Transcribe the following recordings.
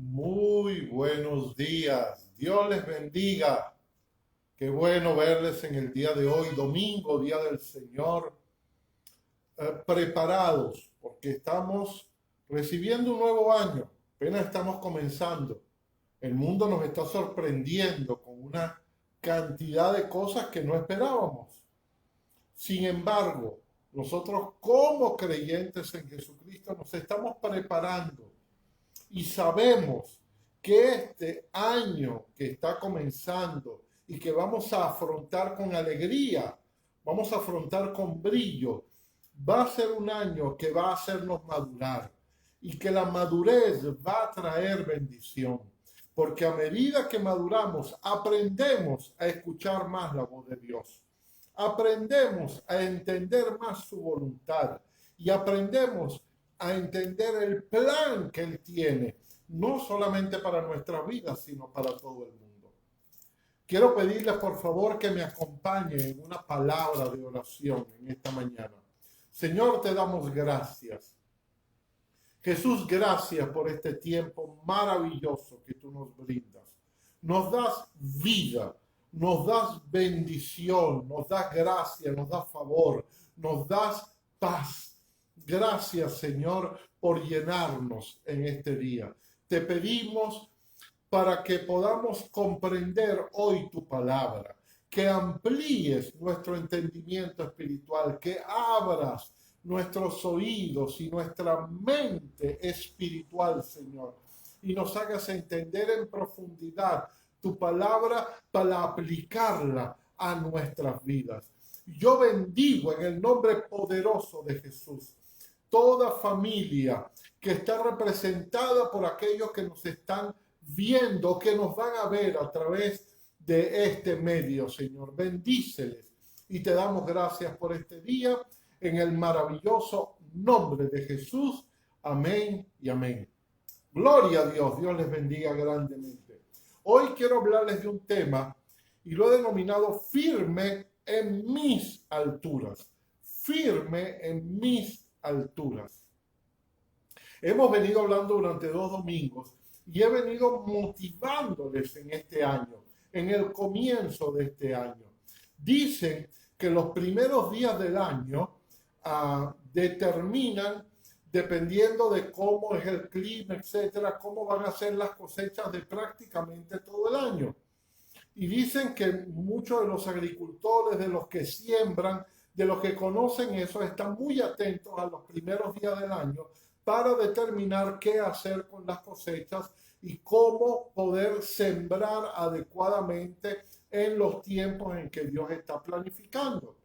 Muy buenos días. Dios les bendiga. Qué bueno verles en el día de hoy, domingo, día del Señor, preparados, porque estamos recibiendo un nuevo año. Apenas estamos comenzando. El mundo nos está sorprendiendo con una cantidad de cosas que no esperábamos. Sin embargo, nosotros como creyentes en Jesucristo nos estamos preparando y sabemos que este año que está comenzando y que vamos a afrontar con alegría, vamos a afrontar con brillo, va a ser un año que va a hacernos madurar y que la madurez va a traer bendición. Porque a medida que maduramos, aprendemos a escuchar más la voz de Dios. Aprendemos a entender más su voluntad y aprendemos a entender el plan que Él tiene, no solamente para nuestras vidas, sino para todo el mundo. Quiero pedirles por favor que me acompañen en una palabra de oración en esta mañana. Señor, te damos gracias. Jesús, gracias por este tiempo maravilloso que tú nos brindas. Nos das vida, nos das bendición, nos das gracia, nos das favor, nos das paz. Gracias, Señor, por llenarnos en este día. Te pedimos para que podamos comprender hoy tu palabra, que amplíes nuestro entendimiento espiritual, que abras nuestros oídos y nuestra mente espiritual, Señor, y nos hagas entender en profundidad tu palabra para aplicarla a nuestras vidas. Yo bendigo en el nombre poderoso de Jesús toda familia que está representada por aquellos que nos están viendo, que nos van a ver a través de este medio, Señor. Bendíceles y te damos gracias por este día en el maravilloso nombre de Jesús. Amén y amén. Gloria a Dios. Dios les bendiga grandemente. Hoy quiero hablarles de un tema y lo he denominado firme en mis alturas. Firme en mis alturas. Hemos venido hablando durante 2 domingos y he venido motivándoles en este año, en el comienzo de este año. Dicen que los primeros días del año determinan, dependiendo de cómo es el clima, etcétera, cómo van a ser las cosechas de prácticamente todo el año. Y dicen que muchos de los agricultores, de los que siembran, de los que conocen eso, están muy atentos a los primeros días del año para determinar qué hacer con las cosechas y cómo poder sembrar adecuadamente en los tiempos en que Dios está planificando.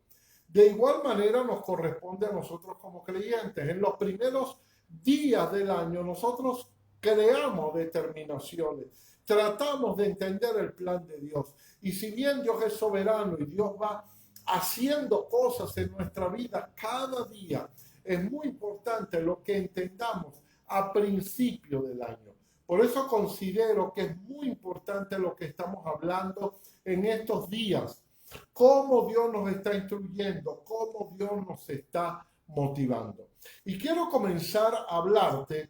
De igual manera nos corresponde a nosotros como creyentes. En los primeros días del año nosotros creamos determinaciones, tratamos de entender el plan de Dios. Y si bien Dios es soberano y Dios va haciendo cosas en nuestra vida cada día, es muy importante lo que entendamos a principio del año. Por eso considero que es muy importante lo que estamos hablando en estos días. Cómo Dios nos está instruyendo, cómo Dios nos está motivando. Y quiero comenzar a hablarte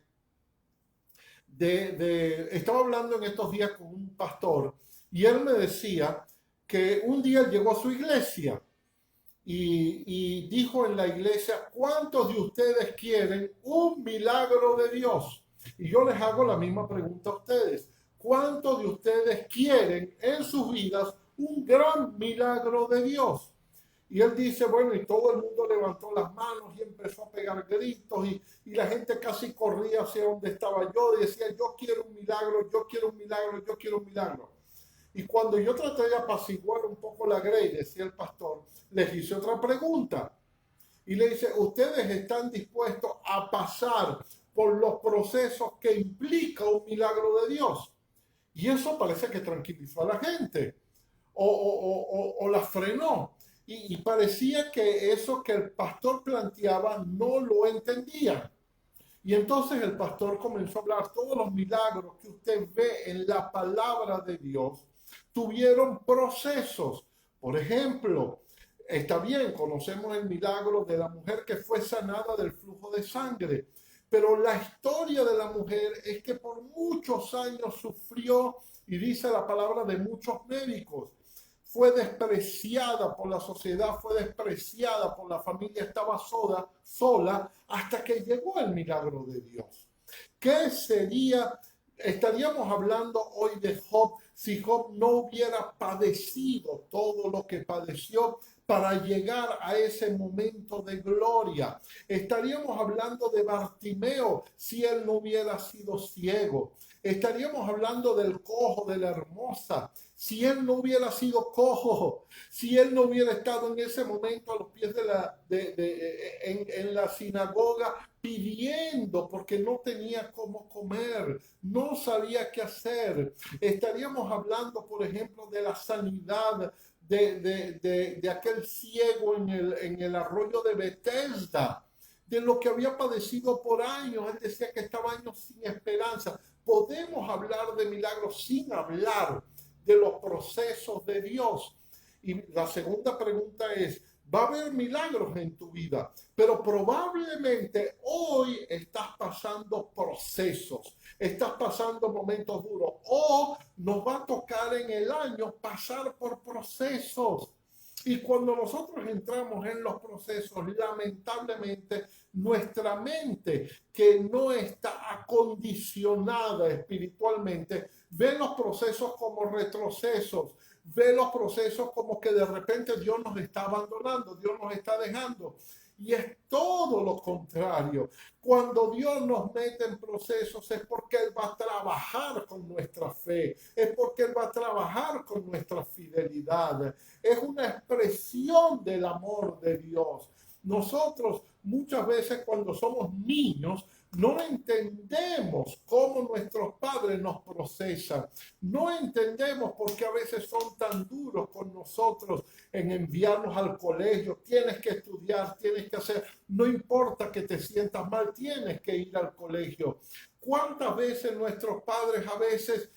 estaba hablando en estos días con un pastor y él me decía que un día llegó a su iglesia y dijo en la iglesia: ¿cuántos de ustedes quieren un milagro de Dios? Y yo les hago la misma pregunta a ustedes: ¿cuántos de ustedes quieren en sus vidas un gran milagro de Dios? Y él dice, bueno, y todo el mundo levantó las manos y empezó a pegar gritos y la gente casi corría hacia donde estaba yo y decía: yo quiero un milagro, yo quiero un milagro, yo quiero un milagro. Y cuando yo traté de apaciguar un poco la grey, decía el pastor, les hice otra pregunta. Y le dice: ¿ustedes están dispuestos a pasar por los procesos que implica un milagro de Dios? Y eso parece que tranquilizó a la gente o la frenó. Y parecía que eso que el pastor planteaba no lo entendía. Y entonces el pastor comenzó a hablar: todos los milagros que usted ve en la palabra de Dios tuvieron procesos. Por ejemplo, está bien, conocemos el milagro de la mujer que fue sanada del flujo de sangre, Pero la historia de la mujer es que por muchos años sufrió, y dice la palabra de muchos médicos, fue despreciada por la sociedad, fue despreciada por la familia, estaba sola hasta que llegó el milagro de Dios. ¿Qué sería? Estaríamos hablando hoy de Job si Job no hubiera padecido todo lo que padeció para llegar a ese momento de gloria. Estaríamos hablando de Bartimeo si él no hubiera sido ciego. Estaríamos hablando del cojo de la hermosa si él no hubiera sido cojo, si él no hubiera estado en ese momento a los pies en la sinagoga pidiendo porque no tenía cómo comer, no sabía qué hacer. Estaríamos hablando, por ejemplo, de la sanidad de aquel ciego en el arroyo de Bethesda, de lo que había padecido por años. Él decía que estaba años sin esperanza. Podemos hablar de milagros sin hablar de los procesos de Dios. Y la segunda pregunta es, va a haber milagros en tu vida, pero probablemente hoy estás pasando procesos, estás pasando momentos duros, o nos va a tocar en el año pasar por procesos. Y cuando nosotros entramos en los procesos, lamentablemente, nuestra mente, que no está acondicionada espiritualmente, ve los procesos como retrocesos, ve los procesos como que de repente Dios nos está abandonando, Dios nos está dejando. Y es todo lo contrario. Cuando Dios nos mete en procesos es porque Él va a trabajar con nuestra fe, es porque Él va a trabajar con nuestra fidelidad. Es una expresión del amor de Dios. Nosotros muchas veces cuando somos niños no entendemos cómo nuestros padres nos procesan. No entendemos por qué a veces son tan duros con nosotros en enviarnos al colegio. Tienes que estudiar, tienes que hacer. No importa que te sientas mal, tienes que ir al colegio. ¿Cuántas veces nuestros padres a veces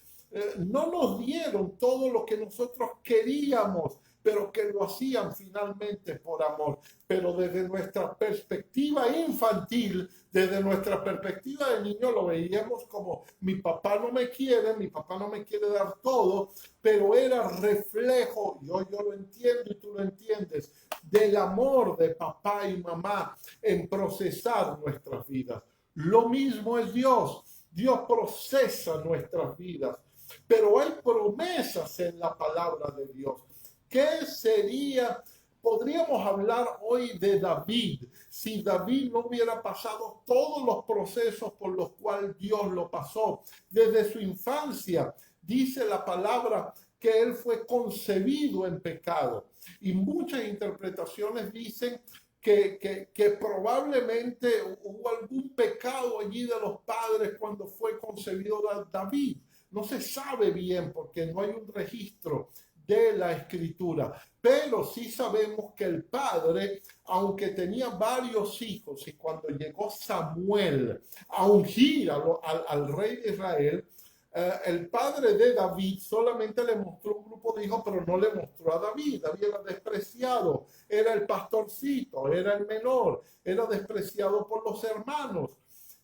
no nos dieron todo lo que nosotros queríamos, pero que lo hacían finalmente por amor? Pero desde nuestra perspectiva infantil, desde nuestra perspectiva de niño, lo veíamos como mi papá no me quiere dar todo, pero era reflejo, y hoy yo lo entiendo y tú lo entiendes, del amor de papá y mamá en procesar nuestras vidas. Lo mismo es Dios. Dios procesa nuestras vidas, pero hay promesas en la palabra de Dios. ¿Qué sería? Podríamos hablar hoy de David, si David no hubiera pasado todos los procesos por los cuales Dios lo pasó. Desde su infancia, dice la palabra que él fue concebido en pecado. Y muchas interpretaciones dicen que probablemente hubo algún pecado allí de los padres cuando fue concebido David. No se sabe bien porque no hay un registro de la escritura, pero sí sabemos que el padre, aunque tenía varios hijos, y cuando llegó Samuel a ungir al rey de Israel, el padre de David solamente le mostró un grupo de hijos, pero no le mostró a David. David era despreciado, era el pastorcito, era el menor, era despreciado por los hermanos.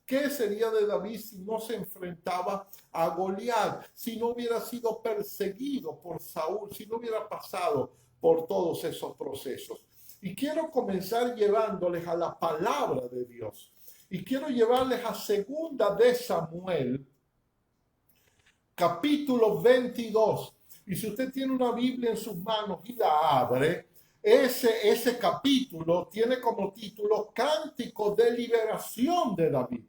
¿Qué sería de David si no se enfrentaba a Goliat, si no hubiera sido perseguido por Saúl, si no hubiera pasado por todos esos procesos? Y quiero comenzar llevándoles a la palabra de Dios. Y quiero llevarles a Segunda de Samuel, capítulo 22. Y si usted tiene una Biblia en sus manos y la abre, ese capítulo tiene como título Cántico de Liberación de David.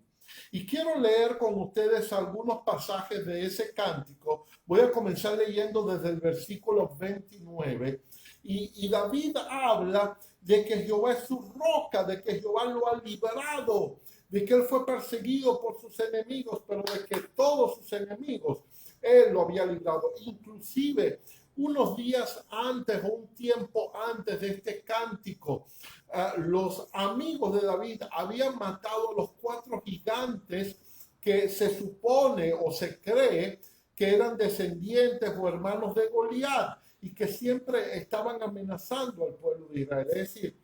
Y quiero leer con ustedes algunos pasajes de ese cántico. Voy a comenzar leyendo desde el versículo 29. Y David habla de que Jehová es su roca, de que Jehová lo ha librado, de que él fue perseguido por sus enemigos, pero de que todos sus enemigos él lo había librado. Inclusive unos días antes o un tiempo antes de este cántico, los amigos de David habían matado a los 4 gigantes que se supone o se cree que eran descendientes o hermanos de Goliat y que siempre estaban amenazando al pueblo de Israel. Es decir,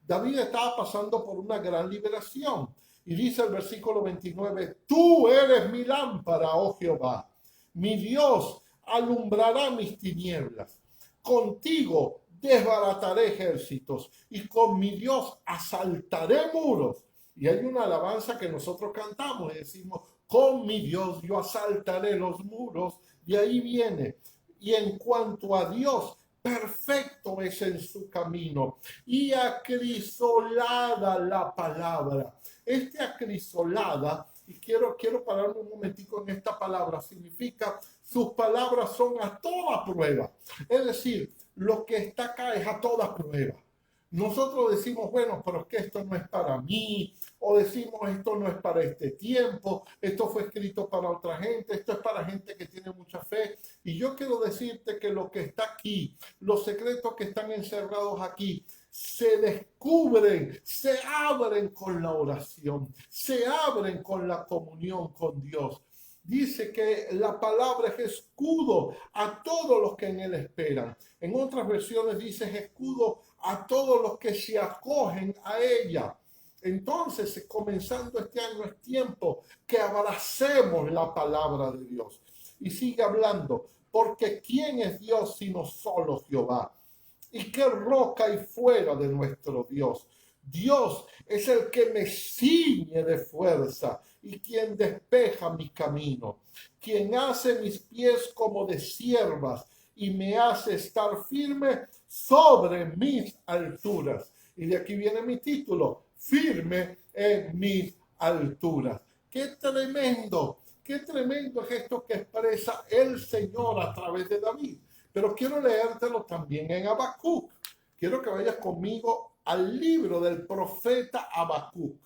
David estaba pasando por una gran liberación. Y dice el versículo 29, tú eres mi lámpara, oh Jehová. Mi Dios alumbrará mis tinieblas. Contigo desbarataré ejércitos y con mi Dios asaltaré muros. Y hay una alabanza que nosotros cantamos y decimos, con mi Dios yo asaltaré los muros. De ahí viene. Y en cuanto a Dios, perfecto es en su camino y acrisolada la palabra. Acrisolada, y quiero pararme un momentico en esta palabra, significa sus palabras son a toda prueba. Es decir, lo que está acá es a toda prueba. Nosotros decimos, bueno, pero es que esto no es para mí, o decimos, esto no es para este tiempo, esto fue escrito para otra gente, esto es para gente que tiene mucha fe. Y yo quiero decirte que lo que está aquí, los secretos que están encerrados aquí, se descubren, se abren con la oración, se abren con la comunión con Dios. Dice que la palabra es escudo a todos los que en él esperan. En otras versiones dice escudo a todos los que se acogen a ella. Entonces, comenzando este año, es tiempo que abracemos la palabra de Dios. Y sigue hablando, porque ¿quién es Dios sino solo Jehová? ¿Y qué roca hay fuera de nuestro Dios? Dios es el que me ciñe de fuerza y quien despeja mi camino, quien hace mis pies como de ciervas y me hace estar firme sobre mis alturas. Y de aquí viene mi título, firme en mis alturas. ¡Qué tremendo! ¡Qué tremendo es esto que expresa el Señor a través de David! Pero quiero leértelo también en Habacuc. Quiero que vayas conmigo al libro del profeta Habacuc.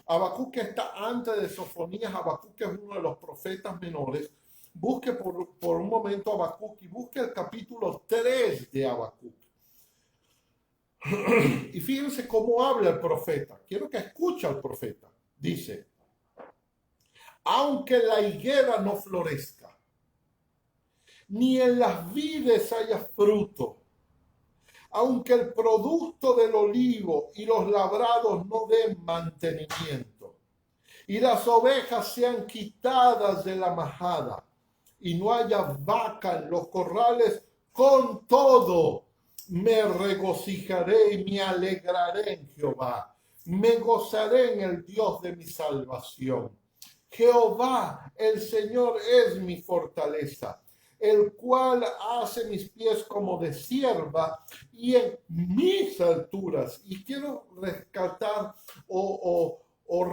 Habacuc está antes de Sofonías. Habacuc es uno de los profetas menores. Busque por un momento Habacuc y busque el capítulo 3 de Habacuc. Y fíjense cómo habla el profeta. Quiero que escuche al profeta. Dice, aunque la higuera no florezca, ni en las vides haya fruto, aunque el producto del olivo y los labrados no den mantenimiento, y las ovejas sean quitadas de la majada, y no haya vaca en los corrales, con todo me regocijaré y me alegraré en Jehová. Me gozaré en el Dios de mi salvación. Jehová, el Señor, es mi fortaleza, el cual hace mis pies como de cierva y en mis alturas. Y quiero rescatar o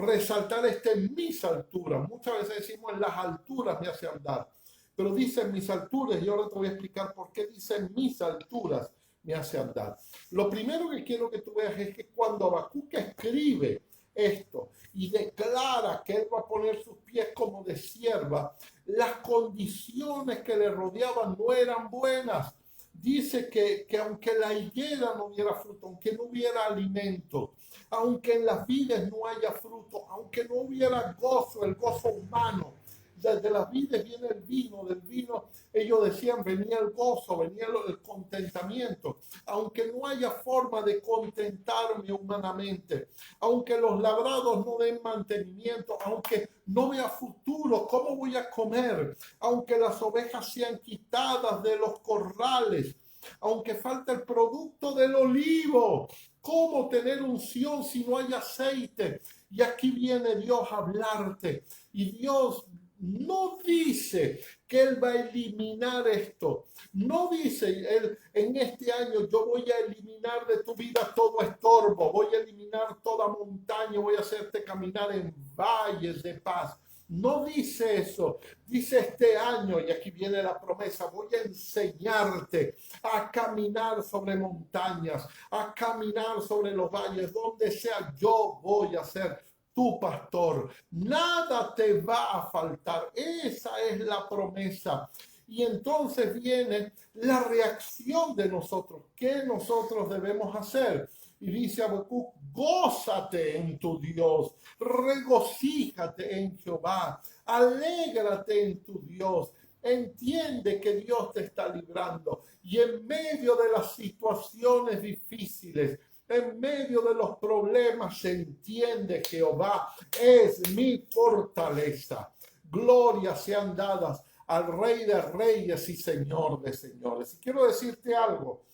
resaltar en mis alturas. Muchas veces decimos en las alturas me hace andar, pero dice en mis alturas, y ahora te voy a explicar por qué dice en mis alturas me hace andar. Lo primero que quiero que tú veas es que cuando Habacuc escribe esto y declara que él va a poner sus pies como de cierva, las condiciones que le rodeaban no eran buenas. Dice que aunque la higuera no diera fruto, aunque no hubiera alimento, aunque en las vides no haya fruto, aunque no hubiera gozo, el gozo humano, desde las vides viene el vino, del vino ellos decían venía el gozo, venía el contentamiento, aunque no haya forma de contentarme humanamente, aunque los labrados no den mantenimiento, aunque no vea futuro, ¿cómo voy a comer? Aunque las ovejas sean quitadas de los corrales, aunque falte el producto del olivo, ¿cómo tener unción si no hay aceite? Y aquí viene Dios a hablarte, y Dios no dice que Él va a eliminar esto. No dice Él, en este año yo voy a eliminar de tu vida todo estorbo, voy a eliminar toda montaña, voy a hacerte caminar en valles de paz. No dice eso, dice este año, y aquí viene la promesa, voy a enseñarte a caminar sobre montañas, a caminar sobre los valles, donde sea yo voy a ser tu pastor, nada te va a faltar. Esa es la promesa. Y entonces viene la reacción de nosotros. ¿Qué nosotros debemos hacer? Y dice Habacuc, gózate en tu Dios, regocíjate en Jehová, alégrate en tu Dios. Entiende que Dios te está librando. Y en medio de las situaciones difíciles, En medio de los problemas se entiende Jehová es mi fortaleza. Glorias sean dadas al Rey de Reyes y Señor de Señores. Y quiero decirte algo.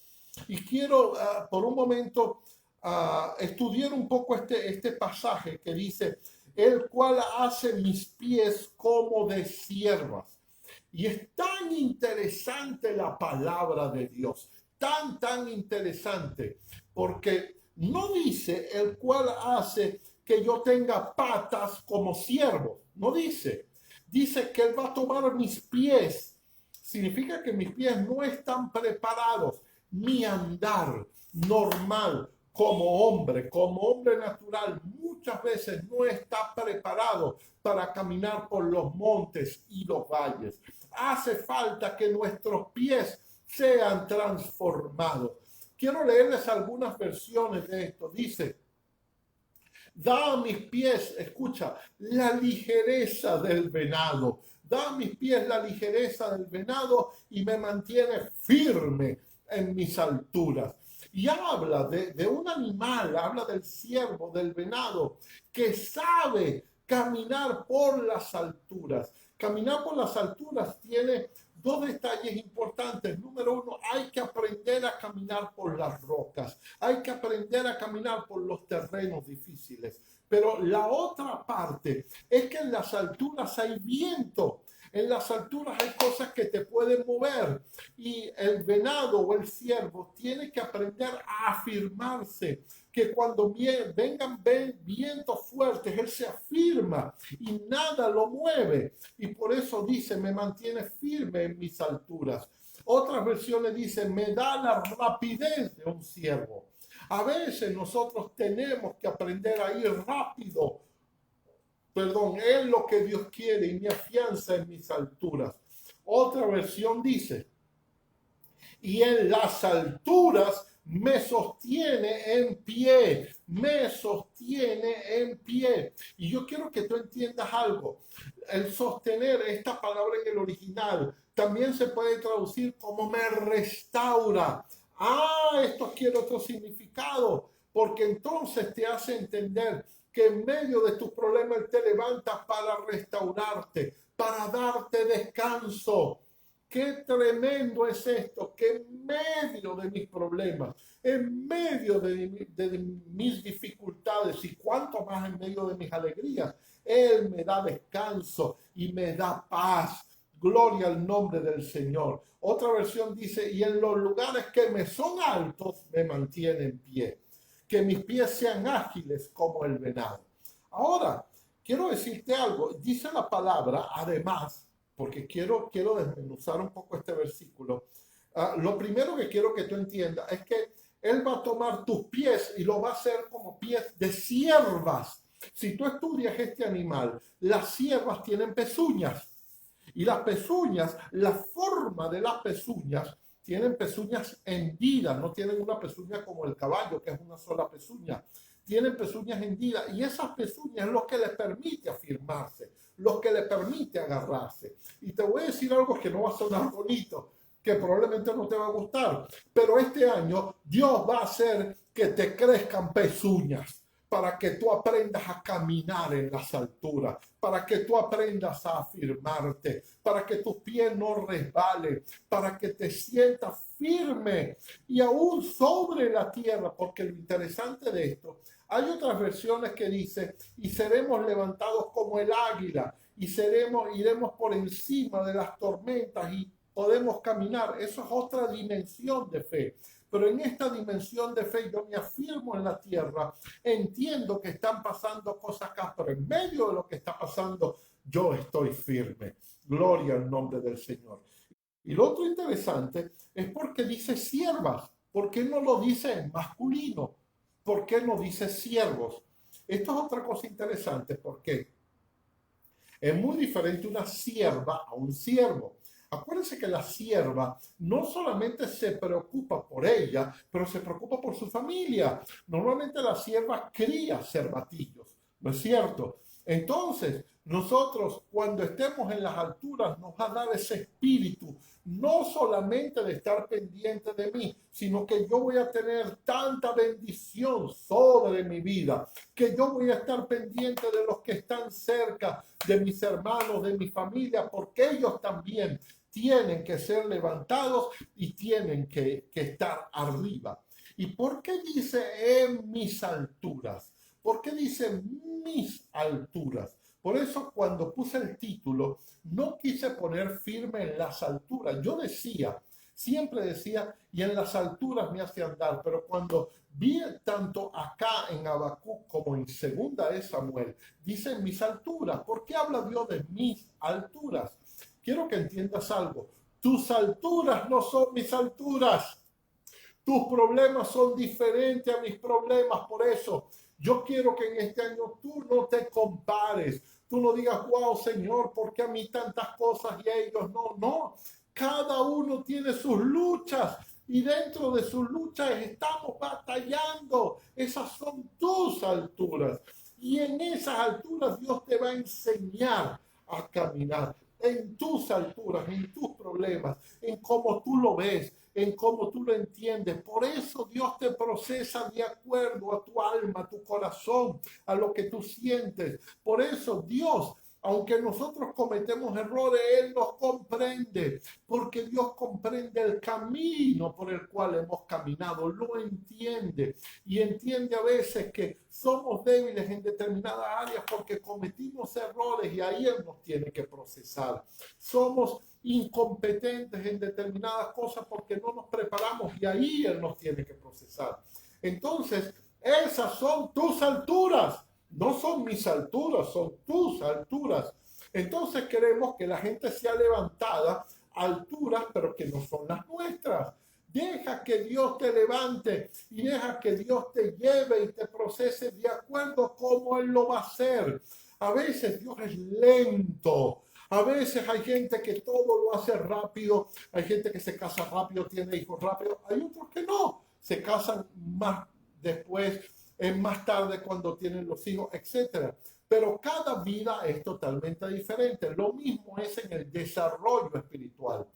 Y quiero por un momento estudiar un poco este pasaje que dice, el cual hace mis pies como de siervas. Y es tan interesante la palabra de Dios, tan interesante, porque no dice el cual hace que yo tenga patas como siervo, no dice. Dice que Él va a tomar mis pies. Significa que mis pies no están preparados. Mi andar normal como hombre natural, muchas veces no está preparado para caminar por los montes y los valles. Hace falta que nuestros pies sean transformados. Quiero leerles algunas versiones de esto. Dice, da a mis pies, escucha, la ligereza del venado. Da a mis pies la ligereza del venado y me mantiene firme en mis alturas. Y habla de un animal, habla del ciervo, del venado, que sabe caminar por las alturas. Caminar por las alturas tiene dos detalles importantes. Número uno, hay que aprender a caminar por las rocas. Hay que aprender a caminar por los terrenos difíciles. Pero la otra parte es que en las alturas hay viento. En las alturas hay cosas que te pueden mover y el venado o el ciervo tiene que aprender a afirmarse, que cuando vengan vientos fuertes, él se afirma y nada lo mueve. Y por eso dice, me mantiene firme en mis alturas. Otras versiones dicen, me da la rapidez de un ciervo. A veces nosotros tenemos que aprender a ir rápido. Es lo que Dios quiere y me afianza en mis alturas. Otra versión dice, y en las alturas me sostiene en pie, me sostiene en pie. Y yo quiero que tú entiendas algo. El sostener, esta palabra en el original, también se puede traducir como me restaura. Esto adquiere otro significado, porque entonces te hace entender que en medio de tus problemas Él te levanta para restaurarte, para darte descanso. Qué tremendo es esto, que en medio de mis problemas, en medio de mis dificultades y cuanto más en medio de mis alegrías, Él me da descanso y me da paz. Gloria al nombre del Señor. Otra versión dice, y en los lugares que me son altos, me mantiene en pie. Que mis pies sean ágiles como el venado. Ahora, quiero decirte algo. Dice la palabra, además, porque quiero desmenuzar un poco este versículo. Lo primero que quiero que tú entiendas es que Él va a tomar tus pies y lo va a hacer como pies de ciervas. Si tú estudias este animal, las ciervas tienen pezuñas. Y las pezuñas, la forma de las pezuñas, tienen pezuñas hendidas, no tienen una pezuña como el caballo, que es una sola pezuña. Tienen pezuñas hendidas y esas pezuñas es lo que les permite afirmarse, lo que les permite agarrarse. Y te voy a decir algo que no va a sonar bonito, que probablemente no te va a gustar, pero este año Dios va a hacer que te crezcan pezuñas para que tú aprendas a caminar en las alturas, para que tú aprendas a afirmarte, para que tus pies no resbalen, para que te sientas firme y aún sobre la tierra, porque lo interesante de esto, hay otras versiones que dicen, y seremos levantados como el águila, y iremos por encima de las tormentas y podemos caminar. Eso es otra dimensión de fe. Pero en esta dimensión de fe yo me afirmo en la tierra, entiendo que están pasando cosas acá, pero en medio de lo que está pasando yo estoy firme. Gloria al nombre del Señor. Y lo otro interesante es porque dice siervas. ¿Por qué no lo dice en masculino? ¿Por qué no dice siervos? Esto es otra cosa interesante porque es muy diferente una sierva a un siervo. Acuérdense que la sierva no solamente se preocupa por ella, pero se preocupa por su familia. Normalmente la sierva cría cervatillos, ¿no es cierto? Entonces, nosotros cuando estemos en las alturas nos va a dar ese espíritu no solamente de estar pendiente de mí, sino que yo voy a tener tanta bendición sobre mi vida, que yo voy a estar pendiente de los que están cerca, de mis hermanos, de mi familia, porque ellos también tienen que ser levantados y tienen que estar arriba. ¿Y por qué dice en mis alturas? ¿Por qué dice mis alturas? Por eso cuando puse el título, no quise poner firme en las alturas. Yo decía, siempre decía, y en las alturas me hace andar, pero cuando vi tanto acá en Habacuc como en segunda de Samuel, dice mis alturas. ¿Por qué habla Dios de mis alturas? Quiero que entiendas algo. Tus alturas no son mis alturas. Tus problemas son diferentes a mis problemas. Por eso yo quiero que en este año tú no te compares. Tú no digas, wow, Señor, ¿por qué a mí tantas cosas y a ellos no? No, cada uno tiene sus luchas y dentro de sus luchas estamos batallando. Esas son tus alturas. Y en esas alturas Dios te va a enseñar a caminar. En tus alturas, en tus problemas, en cómo tú lo ves, en cómo tú lo entiendes. Por eso Dios te procesa de acuerdo a tu alma, a tu corazón, a lo que tú sientes. Por eso Dios, aunque nosotros cometemos errores, Él nos comprende, porque Dios comprende el camino por el cual hemos caminado, lo entiende y entiende a veces que somos débiles en determinadas áreas porque cometimos errores y ahí Él nos tiene que procesar. Somos incompetentes en determinadas cosas porque no nos preparamos y ahí Él nos tiene que procesar. Entonces, esas son tus alturas. No son mis alturas, son tus alturas. Entonces queremos que la gente sea levantada a alturas, pero que no son las nuestras. Deja que Dios te levante y deja que Dios te lleve y te procese de acuerdo a cómo Él lo va a hacer. A veces Dios es lento. A veces hay gente que todo lo hace rápido. Hay gente que se casa rápido, tiene hijos rápido. Hay otros que no. Se casan más después, es más tarde cuando tienen los hijos, etcétera. Pero cada vida es totalmente diferente. Lo mismo es en el desarrollo espiritual.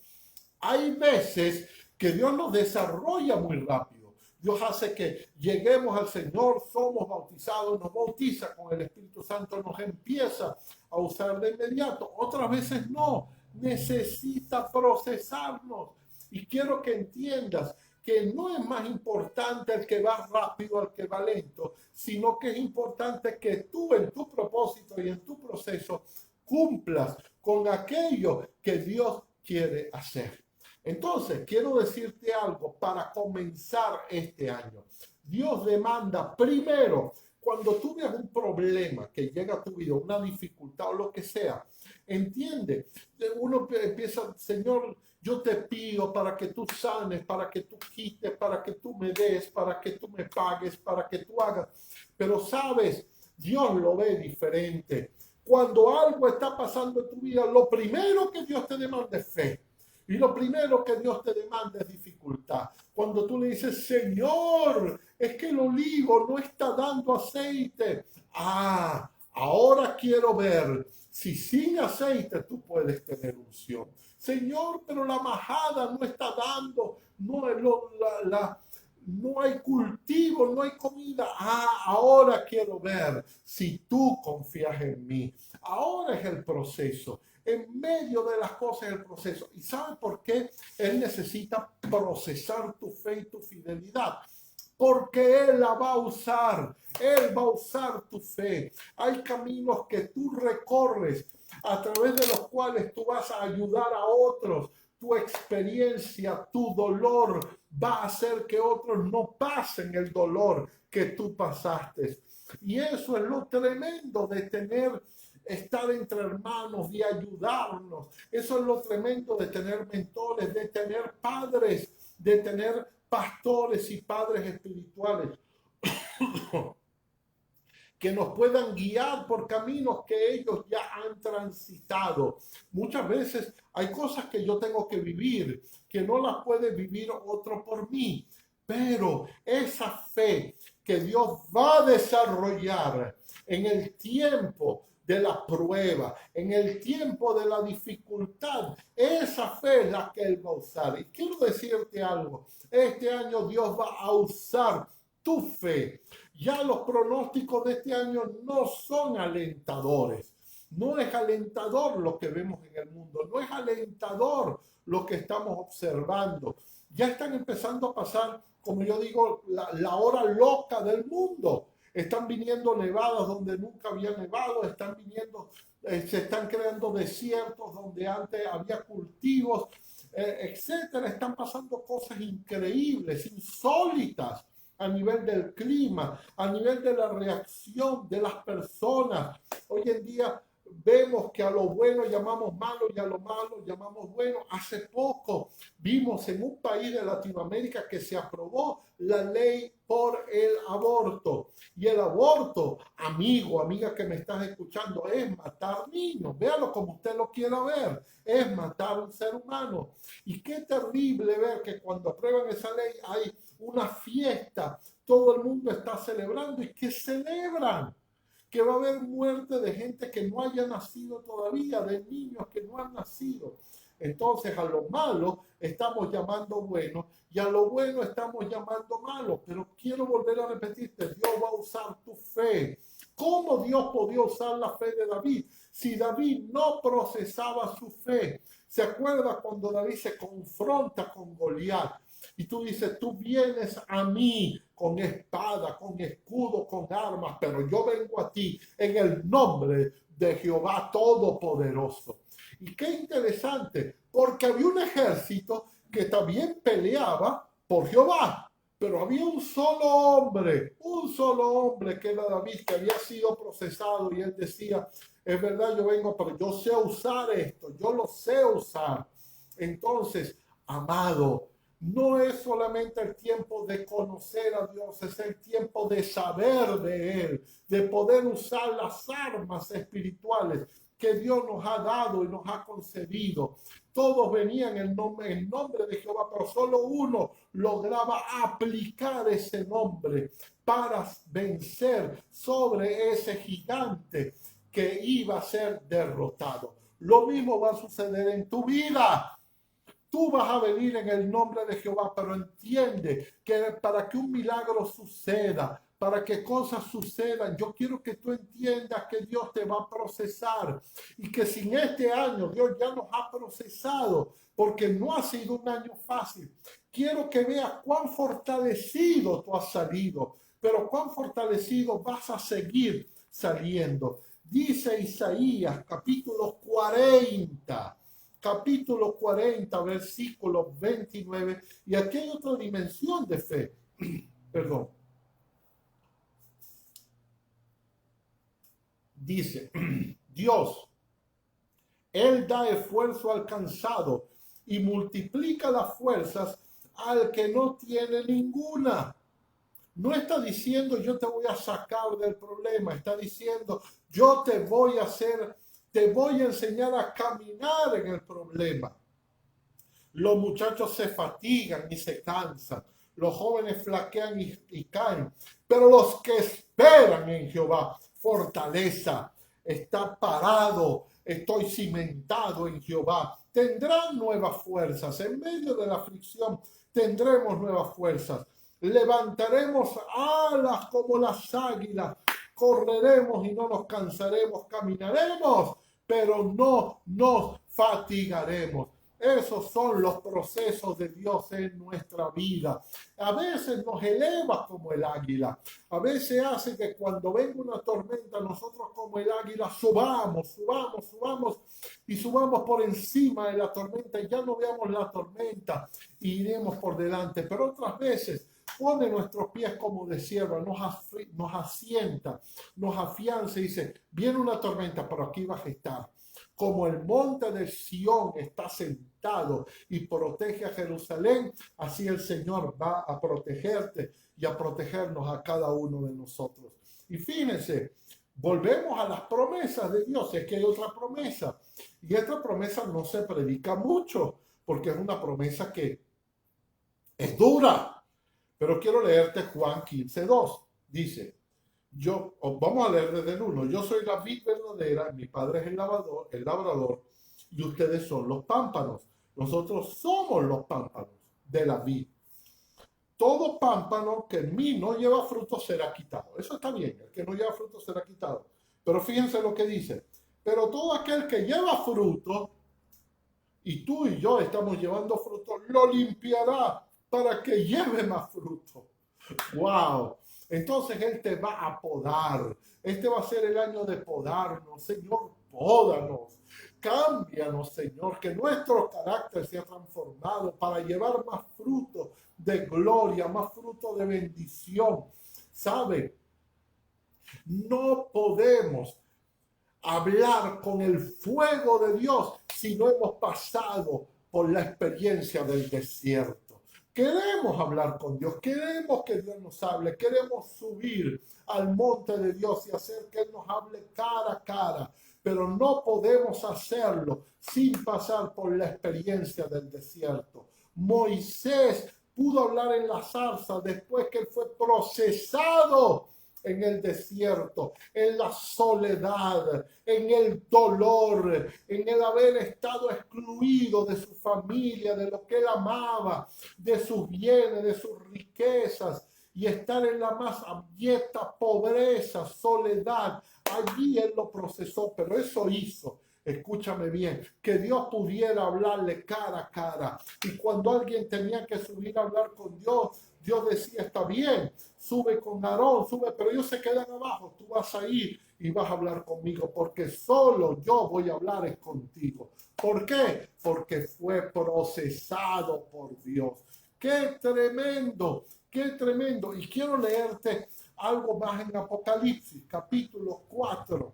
Hay veces que Dios nos desarrolla muy rápido. Dios hace que lleguemos al Señor, somos bautizados, nos bautiza con el Espíritu Santo, nos empieza a usar de inmediato. Otras veces no, necesita procesarnos. Y quiero que entiendas que no es más importante el que va rápido al que va lento, sino que es importante que tú en tu propósito y en tu proceso cumplas con aquello que Dios quiere hacer. Entonces, quiero decirte algo para comenzar este año. Dios demanda primero, cuando tú veas un problema que llega a tu vida, una dificultad o lo que sea, entiende, uno empieza, Señor, yo te pido para que tú sanes, para que tú quites, para que tú me des, para que tú me pagues, para que tú hagas. Pero sabes, Dios lo ve diferente. Cuando algo está pasando en tu vida, lo primero que Dios te demanda es fe. Y lo primero que Dios te demanda es dificultad. Cuando tú le dices, Señor, es que el olivo no está dando aceite. Ah, ahora quiero ver si sin aceite tú puedes tener unción. Señor, pero la majada no está dando, no hay cultivo, no hay comida. Ah, ahora quiero ver si tú confías en mí. Ahora es el proceso. En medio de las cosas el proceso. ¿Y sabe por qué Él necesita procesar tu fe y tu fidelidad? Porque Él la va a usar. Él va a usar tu fe. Hay caminos que tú recorres a través de los cuales tú vas a ayudar a otros. Tu experiencia, tu dolor va a hacer que otros no pasen el dolor que tú pasaste. Y eso es lo tremendo de estar entre hermanos, de ayudarnos. Eso es lo tremendo de tener mentores, de tener padres, de tener pastores y padres espirituales que nos puedan guiar por caminos que ellos ya han transitado. Muchas veces hay cosas que yo tengo que vivir, que no las puede vivir otro por mí, pero esa fe que Dios va a desarrollar en el tiempo de la prueba, en el tiempo de la dificultad, esa fe es la que Él va a usar. Y quiero decirte algo, este año Dios va a usar tu fe. Ya los pronósticos de este año no son alentadores. No es alentador lo que vemos en el mundo, no es alentador lo que estamos observando. Ya están empezando a pasar, como yo digo, la hora loca del mundo. Están viniendo nevadas donde nunca había nevado, están viniendo, se están creando desiertos donde antes había cultivos, etcétera. Están pasando cosas increíbles, insólitas a nivel del clima, a nivel de la reacción de las personas. Hoy en día vemos que a lo bueno llamamos malo y a lo malo llamamos bueno. Hace poco vimos en un país de Latinoamérica que se aprobó la ley por el aborto. Y el aborto, amigo, amiga que me estás escuchando, es matar niños. Véalo como usted lo quiera ver. Es matar a un ser humano. Y qué terrible ver que cuando aprueban esa ley hay una fiesta. Todo el mundo está celebrando. ¿Y qué celebran? Que va a haber muerte de gente que no haya nacido todavía, de niños que no han nacido. Entonces a lo malo estamos llamando bueno y a lo bueno estamos llamando malo. Pero quiero volver a repetirte, Dios va a usar tu fe. ¿Cómo Dios podía usar la fe de David si David no procesaba su fe? ¿Se acuerda cuando David se confronta con Goliat? Y tú dices, tú vienes a mí con espada, con escudo, con armas, pero yo vengo a ti en el nombre de Jehová Todopoderoso. Y qué interesante, porque había un ejército que también peleaba por Jehová, pero había un solo hombre que era David, que había sido procesado y él decía, es verdad, yo vengo, pero yo sé usar esto, yo lo sé usar. Entonces, amado, no es solamente el tiempo de conocer a Dios, es el tiempo de saber de Él, de poder usar las armas espirituales que Dios nos ha dado y nos ha concedido. Todos venían en nombre de Jehová, pero solo uno lograba aplicar ese nombre para vencer sobre ese gigante que iba a ser derrotado. Lo mismo va a suceder en tu vida. Tú vas a venir en el nombre de Jehová, pero entiende que para que un milagro suceda, para que cosas sucedan, yo quiero que tú entiendas que Dios te va a procesar y que sin este año Dios ya nos ha procesado, porque no ha sido un año fácil. Quiero que veas cuán fortalecido tú has salido, pero cuán fortalecido vas a seguir saliendo. Dice Isaías, capítulo 40, versículo 29, y aquí hay otra dimensión de fe. Perdón. Dice, Dios, Él da esfuerzo al cansado y multiplica las fuerzas al que no tiene ninguna. No está diciendo yo te voy a sacar del problema, está diciendo yo te voy a enseñar a caminar en el problema. Los muchachos se fatigan y se cansan, los jóvenes flaquean y caen, pero los que esperan en Jehová, fortaleza, está parado, estoy cimentado en Jehová, tendrán nuevas fuerzas, en medio de la aflicción tendremos nuevas fuerzas. Levantaremos alas como las águilas, correremos y no nos cansaremos, caminaremos, pero no nos fatigaremos. Esos son los procesos de Dios en nuestra vida. A veces nos eleva como el águila. A veces hace que cuando venga una tormenta, nosotros como el águila subamos y subamos por encima de la tormenta y ya no veamos la tormenta y iremos por delante. Pero otras veces pone nuestros pies como de sierra, nos asienta, nos afianza y dice, viene una tormenta, pero aquí vas a estar. Como el monte de Sión está sentado y protege a Jerusalén, así el Señor va a protegerte y a protegernos a cada uno de nosotros. Y fíjense, volvemos a las promesas de Dios. Es que hay otra promesa. Y esta promesa no se predica mucho, porque es una promesa que es dura. Pero quiero leerte Juan 15:2. Dice, vamos a leer desde el 1. Yo soy la vid verdadera, mi padre es el labrador, y ustedes son los pámpanos. Nosotros somos los pámpanos de la vid. Todo pámpano que en mí no lleva fruto será quitado. Eso está bien, el que no lleva fruto será quitado. Pero fíjense lo que dice. Pero todo aquel que lleva fruto, y tú y yo estamos llevando fruto, lo limpiará para que lleve más fruto. ¡Wow! Entonces Él te va a podar. Este va a ser el año de podarnos. Señor, pódanos. Cámbianos, Señor, que nuestro carácter sea transformado para llevar más fruto de gloria, más fruto de bendición. ¿Sabe? No podemos hablar con el fuego de Dios si no hemos pasado por la experiencia del desierto. Queremos hablar con Dios, queremos que Dios nos hable, queremos subir al monte de Dios y hacer que Él nos hable cara a cara, pero no podemos hacerlo sin pasar por la experiencia del desierto. Moisés pudo hablar en la zarza después que él fue procesado en el desierto, en la soledad, en el dolor, en el haber estado excluido de su familia, de lo que él amaba, de sus bienes, de sus riquezas, y estar en la más abyecta pobreza, soledad. Allí él lo procesó, pero eso hizo, escúchame bien, que Dios pudiera hablarle cara a cara. Y cuando alguien tenía que subir a hablar con Dios, Dios decía, está bien, sube con Aarón, sube, pero ellos se quedan abajo, tú vas a ir y vas a hablar conmigo, porque solo yo voy a hablar contigo. ¿Por qué? Porque fue procesado por Dios. ¡Qué tremendo! ¡Qué tremendo! Y quiero leerte algo más en Apocalipsis, capítulo 4.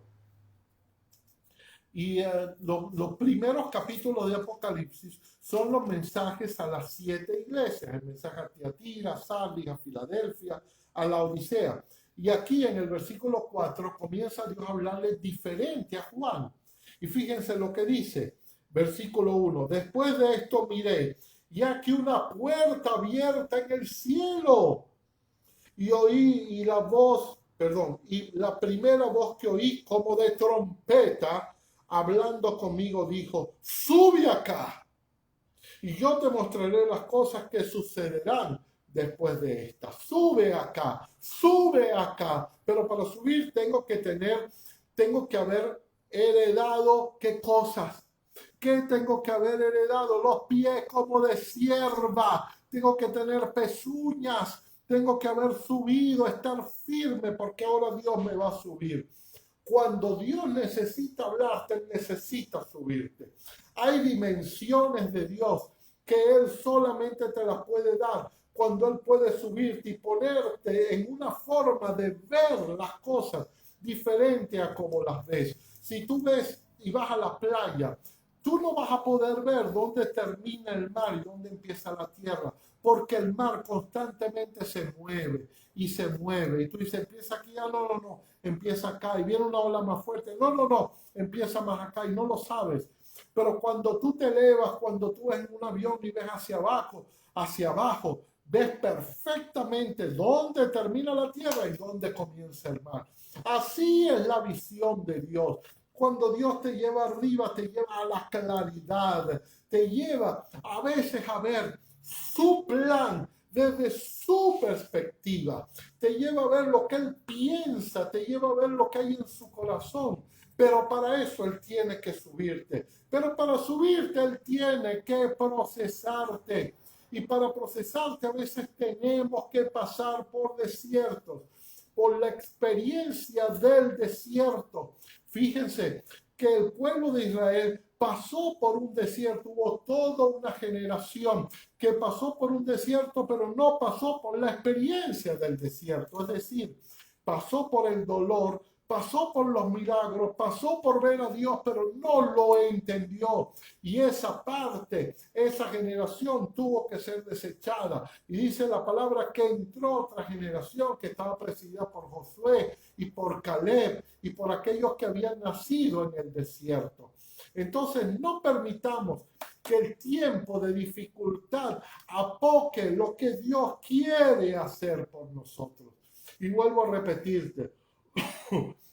Y los primeros capítulos de Apocalipsis son los mensajes a las 7 iglesias, el mensaje a Tiatira, a Sardis, a Filadelfia, a la Odisea. Y aquí en el versículo 4 comienza Dios a hablarle diferente a Juan. Y fíjense lo que dice, versículo 1, después de esto miré, y aquí una puerta abierta en el cielo. Y oí y la primera voz que oí como de trompeta, hablando conmigo, dijo, sube acá y yo te mostraré las cosas que sucederán después de esta. Sube acá. Pero para subir tengo que haber heredado ¿qué cosas? ¿Qué tengo que haber heredado? Los pies como de sierva. Tengo que tener pezuñas. Tengo que haber subido, estar firme, porque ahora Dios me va a subir. Cuando Dios necesita hablarte, necesita subirte. Hay dimensiones de Dios que Él solamente te las puede dar cuando Él puede subirte y ponerte en una forma de ver las cosas diferente a como las ves. Si tú ves y vas a la playa, tú no vas a poder ver dónde termina el mar y dónde empieza la tierra, porque el mar constantemente se mueve y se mueve. Y tú dices, empieza aquí, no, empieza acá, y viene una ola más fuerte, no, empieza más acá, y no lo sabes. Pero cuando tú te elevas, cuando tú ves en un avión y ves hacia abajo, ves perfectamente dónde termina la tierra y dónde comienza el mar. Así es la visión de Dios. Cuando Dios te lleva arriba, te lleva a la claridad, te lleva a veces a ver su plan desde su perspectiva, te lleva a ver lo que Él piensa, te lleva a ver lo que hay en su corazón. Pero para eso Él tiene que subirte. Pero para subirte Él tiene que procesarte. Y para procesarte a veces tenemos que pasar por desiertos, por la experiencia del desierto. Fíjense que el pueblo de Israel pasó por un desierto, hubo toda una generación que pasó por un desierto, pero no pasó por la experiencia del desierto, es decir, pasó por el dolor, pasó por los milagros, pasó por ver a Dios, pero no lo entendió. Y esa parte, esa generación tuvo que ser desechada. Y dice la palabra que entró otra generación que estaba presidida por Josué y por Caleb y por aquellos que habían nacido en el desierto. Entonces no permitamos que el tiempo de dificultad apoque lo que Dios quiere hacer por nosotros. Y vuelvo a repetirte,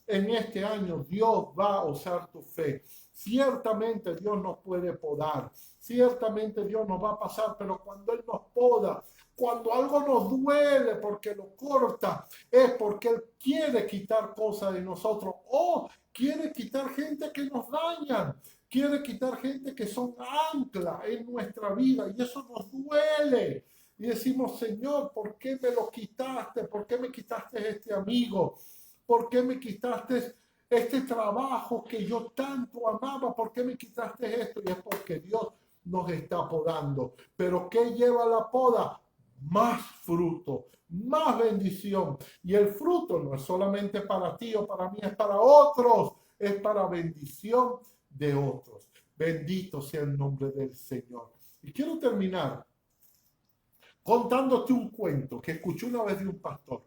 En este año Dios va a usar tu fe. Ciertamente Dios nos puede podar, ciertamente Dios nos va a pasar, pero cuando Él nos poda, cuando algo nos duele porque lo corta, es porque Él quiere quitar cosas de nosotros o quiere quitar gente que nos dañan, quiere quitar gente que son ancla en nuestra vida y eso nos duele. Y decimos, Señor, ¿por qué me lo quitaste? ¿Por qué me quitaste este amigo? ¿Por qué me quitaste este trabajo que yo tanto amaba? ¿Por qué me quitaste esto? Y es porque Dios nos está podando. ¿Pero qué lleva la poda? Más fruto, más bendición. Y el fruto no es solamente para ti o para mí, es para otros, es para bendición de otros. Bendito sea el nombre del Señor. Y quiero terminar contándote un cuento que escuché una vez de un pastor.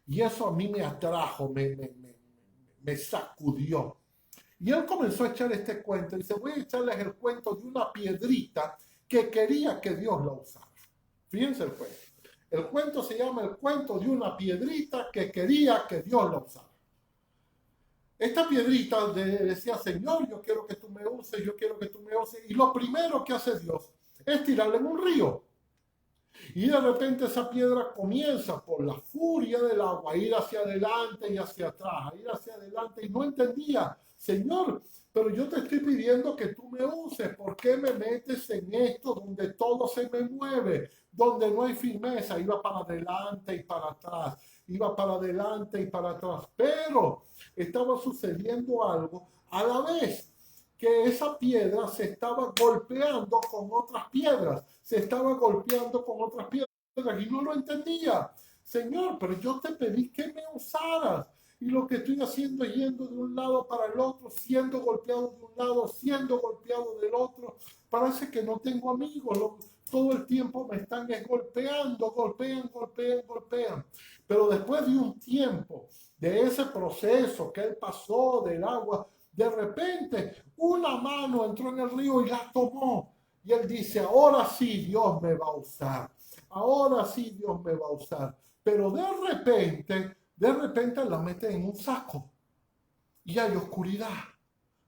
Y eso a mí me atrajo, me sacudió. Y él comenzó a echar este cuento. Y dice, voy a echarles el cuento de una piedrita que quería que Dios la usara. Fíjense el cuento. El cuento se llama el cuento de una piedrita que quería que Dios la usara. Esta piedrita decía, Señor, yo quiero que tú me uses, yo quiero que tú me uses. Y lo primero que hace Dios es tirarle en un río. Y de repente esa piedra comienza por la furia del agua a ir hacia adelante y hacia atrás, a ir hacia adelante. Y no entendía, Señor, pero yo te estoy pidiendo que tú me uses. ¿Por qué me metes en esto donde todo se me mueve? Donde no hay firmeza. Iba para adelante y para atrás. Iba para adelante y para atrás. Pero estaba sucediendo algo a la vez que esa piedra se estaba golpeando con otras piedras, se estaba golpeando con otras piedras y no lo entendía. Señor, pero yo te pedí que me usaras y lo que estoy haciendo es yendo de un lado para el otro, siendo golpeado de un lado, siendo golpeado del otro. Parece que no tengo amigos, todo el tiempo me están golpeando, golpean. Pero después de un tiempo de ese proceso que él pasó del agua, de repente una mano entró en el río y la tomó. Y él dice, ahora sí Dios me va a usar. Ahora sí Dios me va a usar. Pero de repente la mete en un saco. Y hay oscuridad.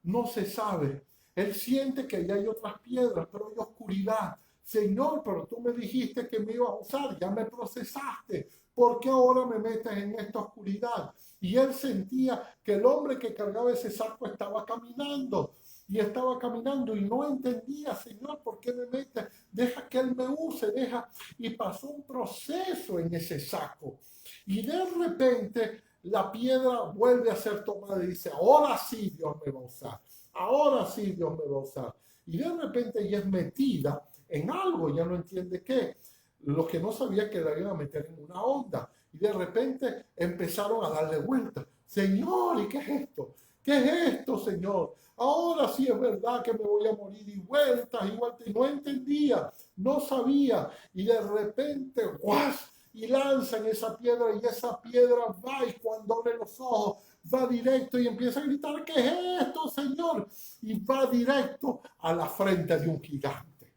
No se sabe. Él siente que ya hay otras piedras, pero hay oscuridad. Señor, pero tú me dijiste que me ibas a usar, ya me procesaste. ¿Por qué ahora me metes en esta oscuridad? Y él sentía que el hombre que cargaba ese saco estaba caminando. Y estaba caminando y no entendía, Señor, ¿por qué me metes? Deja que Él me use, deja. Y pasó un proceso en ese saco. Y de repente la piedra vuelve a ser tomada y dice, ahora sí Dios me va a usar. Ahora sí Dios me va a usar. Y de repente ella es metida en algo, ya no entiende qué. Lo que no sabía que la iban a meter en una onda. Y de repente empezaron a darle vueltas. Señor, ¿y qué es esto? ¿Qué es esto, Señor? Ahora sí es verdad que me voy a morir y vueltas. Y no entendía, no sabía. Y de repente, ¡guas! Y lanzan esa piedra y esa piedra va y cuando abre los ojos va directo y empieza a gritar, ¿qué es esto, Señor? Y va directo a la frente de un gigante.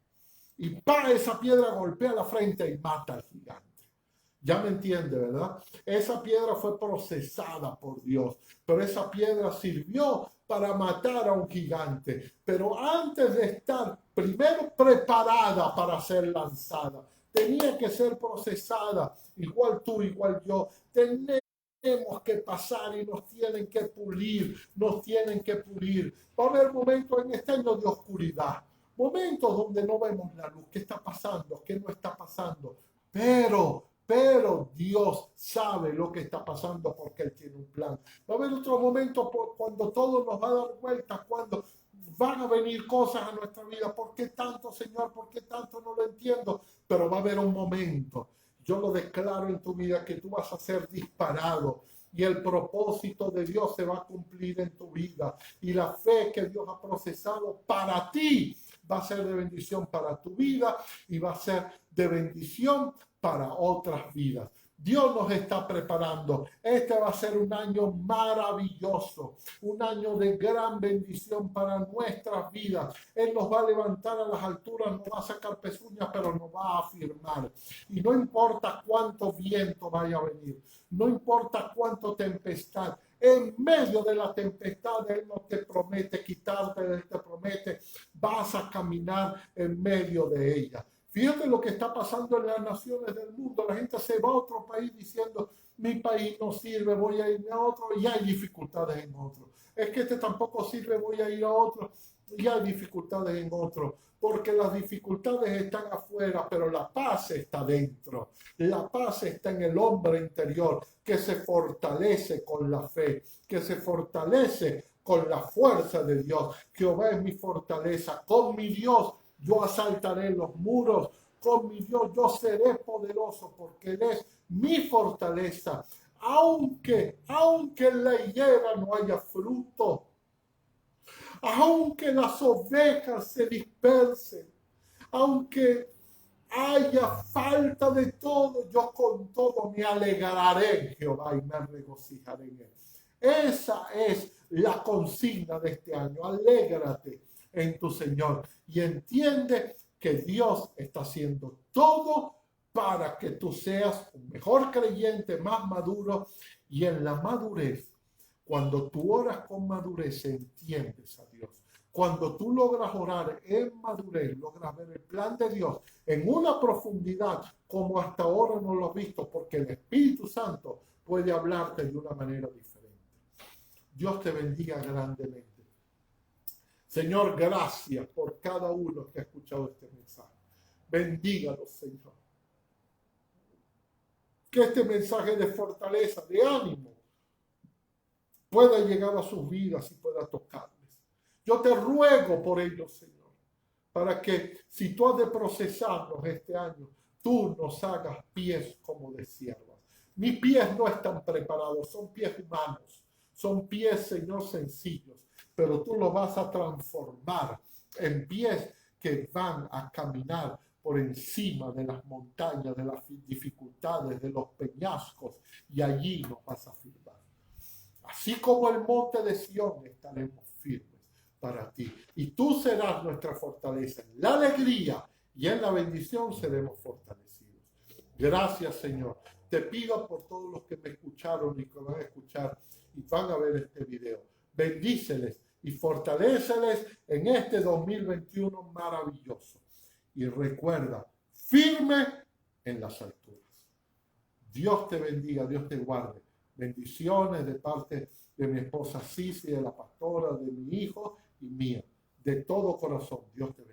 Y pa, esa piedra golpea la frente y mata al gigante. Ya me entiende, ¿verdad? Esa piedra fue procesada por Dios, pero esa piedra sirvió para matar a un gigante. Pero antes de estar primero preparada para ser lanzada, tenía que ser procesada, igual tú, igual yo. Tenemos que pasar y nos tienen que pulir, nos tienen que pulir. Va a haber momentos en este año de oscuridad, momentos donde no vemos la luz. ¿Qué está pasando? ¿Qué no está pasando? Pero Dios sabe lo que está pasando porque Él tiene un plan. Va a haber otro momento cuando todo nos va a dar vueltas, cuando van a venir cosas a nuestra vida. ¿Por qué tanto, Señor? ¿Por qué tanto? No lo entiendo. Pero va a haber un momento. Yo lo declaro en tu vida que tú vas a ser disparado y el propósito de Dios se va a cumplir en tu vida. Y la fe que Dios ha procesado para ti va a ser de bendición para tu vida y va a ser de bendición para otras vidas. Dios nos está preparando. Este va a ser un año maravilloso, un año de gran bendición para nuestras vidas. Él nos va a levantar a las alturas, nos va a sacar pezuñas, pero nos va a afirmar. Y no importa cuánto viento vaya a venir, no importa cuánto tempestad, en medio de la tempestad Él no te promete quitarte, Él te promete, vas a caminar en medio de ella. Fíjate lo que está pasando en las naciones del mundo. La gente se va a otro país diciendo, mi país no sirve, voy a irme a otro, y hay dificultades en otro. Es que este tampoco sirve, voy a ir a otro, y hay dificultades en otro. Porque las dificultades están afuera, pero la paz está dentro. La paz está en el hombre interior, que se fortalece con la fe, que se fortalece con la fuerza de Dios. Jehová es mi fortaleza. Con mi Dios yo asaltaré los muros, con mi Dios yo seré poderoso, porque Él es mi fortaleza. Aunque en la higuera no haya fruto, aunque las ovejas se dispersen, aunque haya falta de todo, yo con todo me alegraré en Jehová y me regocijaré en Él. Esa es la consigna de este año. Alégrate en tu Señor y entiende que Dios está haciendo todo para que tú seas un mejor creyente, más maduro, y en la madurez, cuando tú oras con madurez, entiendes a Dios. Cuando tú logras orar en madurez, logras ver el plan de Dios en una profundidad como hasta ahora no lo has visto, porque el Espíritu Santo puede hablarte de una manera diferente. Dios te bendiga grandemente. Señor, gracias por cada uno que ha escuchado este mensaje. Bendígalos, Señor. Que este mensaje de fortaleza, de ánimo, pueda llegar a sus vidas y pueda tocarles. Yo te ruego por ellos, Señor, para que si tú has de procesarnos este año, tú nos hagas pies como de siervas. Mis pies no están preparados, son pies humanos, son pies, Señor, sencillos, pero tú los vas a transformar en pies que van a caminar por encima de las montañas, de las dificultades, de los peñascos, y allí nos vas a firmar. Así como el monte de Sión estaremos firmes para ti. Y tú serás nuestra fortaleza. En la alegría y en la bendición seremos fortalecidos. Gracias, Señor. Te pido por todos los que me escucharon y que van a escuchar y van a ver este video. Bendíceles y fortaléceles en este 2021 maravilloso. Y recuerda, firme en las alturas. Dios te bendiga, Dios te guarde. Bendiciones de parte de mi esposa Cici, de la pastora, de mi hijo y mía. De todo corazón, Dios te bendiga.